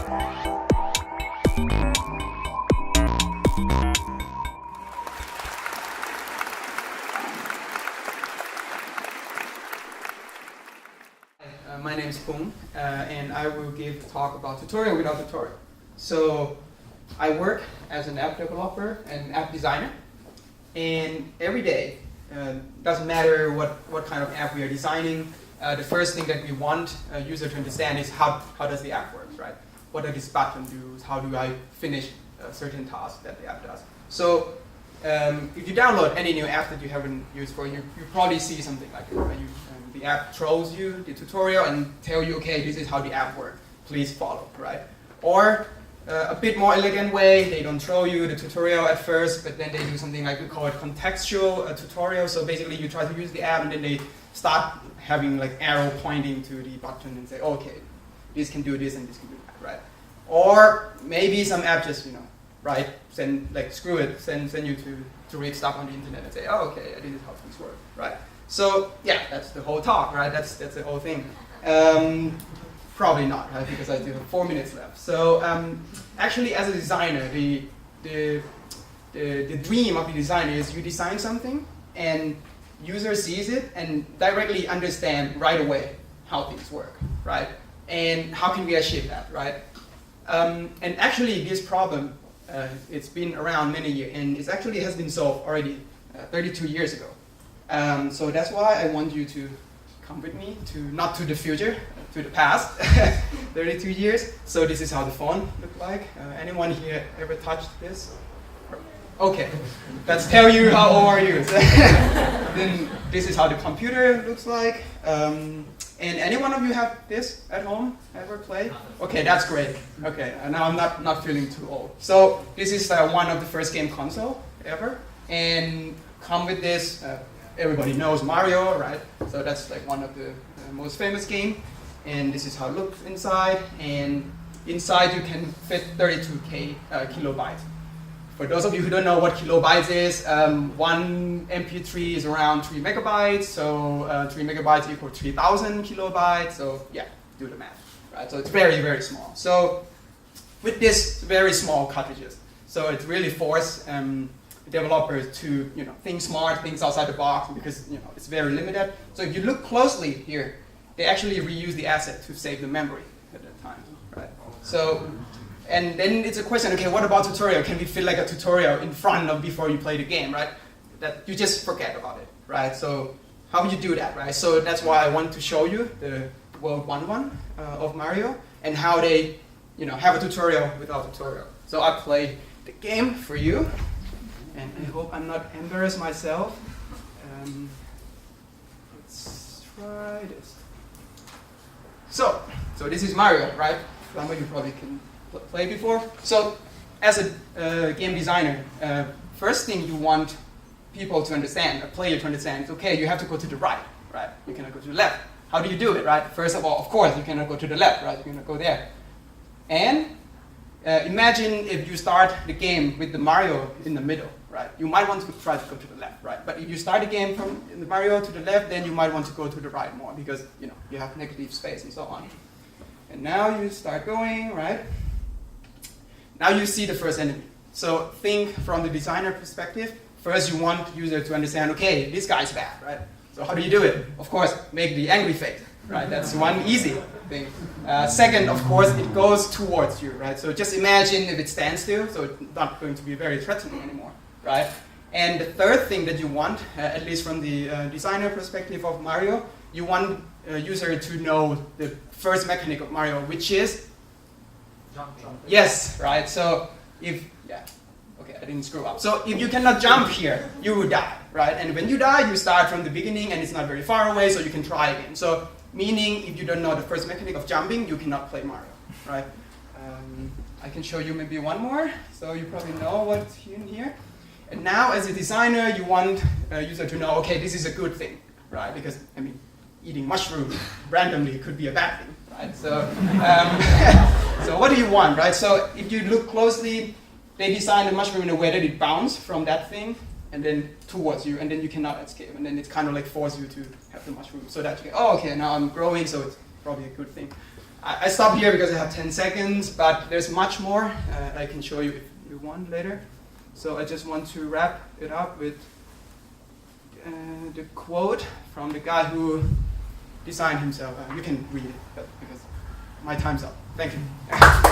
My name is Pung, and I will give a talk about tutorial without tutorial. So I work as an app developer and app designer, and every day, doesn't matter what kind of app we are designing, the first thing that we want a user to understand is how does the app work, right? What do these buttons do? How do I finish a certain task that the app does? So if you download any new app that you haven't used for, you probably see something like it, right? The app throws you the tutorial and tell you, okay, this is how the app works. Please follow, right? Or a bit more elegant way, they don't throw you the tutorial at first, but then they do something like we call it contextual tutorial. So basically you try to use the app and then they start having like arrow pointing to the button and say, okay, this can do this and this can do that, right? Or maybe some app just, right, send like screw it, send you to read stuff on the internet and say, oh, okay, this is how things work, right? So yeah, that's the whole talk, right? That's the whole thing. Probably not, right? Because I still have 4 minutes left. So actually, as a designer, the dream of the designer is you design something and user sees it and directly understand right away how things work, right? And how can we achieve that, right? And actually, this problem it's been around many years, and it actually has been solved already 32 years ago. So that's why I want you to come with me to not to the future, to the past, 32 years. So this is how the phone looked like. Anyone here ever touched this? Okay, let's tell you how old are you. Then this is how the computer looks like. And any one of you have this at home? Ever play? Okay, that's great. Okay, now I'm not feeling too old. So this is one of the first game console ever, and come with this. Everybody knows Mario, right? So that's like one of the most famous game. And this is how it looks inside. And inside you can fit 32K kilobytes. For those of you who don't know what kilobytes is, one MP3 is around 3 megabytes. So 3 megabytes equals 3,000 kilobytes. So yeah, do the math, right? So it's very, very small. So with this very small cartridges, so it really forced developers to think smart, think outside the box, because it's very limited. So if you look closely here, they actually reuse the asset to save the memory at that time, right? So, and then it's a question, okay, what about tutorial? Can we fit like a tutorial in front of before you play the game, right? That you just forget about it, right? So how would you do that, right? So that's why I want to show you the World 1.1 of Mario and how they, have a tutorial without tutorial. So I play the game for you. And I hope I'm not embarrassed myself. Let's try this. So this is Mario, right? Some of you probably can play before. So as a game designer, first thing you want people to understand, a player to understand, is okay, you have to go to the right? You cannot go to the left. How do you do it, right? First of all, of course, you cannot go to the left, right? You cannot go there. And imagine if you start the game with the Mario in the middle. Right? You might want to try to go to the left, right? But if you start the game from the Mario to the left, then you might want to go to the right more because you have negative space and so on. And now you start going, right? Now you see the first enemy. So think from the designer perspective. First, you want the user to understand, okay, this guy's bad, right? So how do you do it? Of course, make the angry face, right? That's one easy thing. Second, of course, it goes towards you, right? So just imagine if it stands still, so it's not going to be very threatening anymore. Right? And the third thing that you want, at least from the designer perspective of Mario, you want a user to know the first mechanic of Mario, which is jumping. Yes, right? So I didn't screw up. So if you cannot jump here, you will die, right? And when you die, you start from the beginning and it's not very far away, so you can try again. So meaning if you don't know the first mechanic of jumping, you cannot play Mario, right? I can show you maybe one more, so you probably know what's in here. And now, as a designer, you want a user to know, okay, this is a good thing, right? Because, eating mushrooms randomly could be a bad thing, right? So, so what do you want, right? So if you look closely, they designed the mushroom in a way that it bounces from that thing and then towards you, and then you cannot escape. And then it's kind of like force you to have the mushroom. So that you go, oh, okay, now I'm growing, so it's probably a good thing. I stop here because I have 10 seconds, but there's much more I can show you if you want later. So I just want to wrap it up with the quote from the guy who designed himself. You can read it, but because my time's up. Thank you.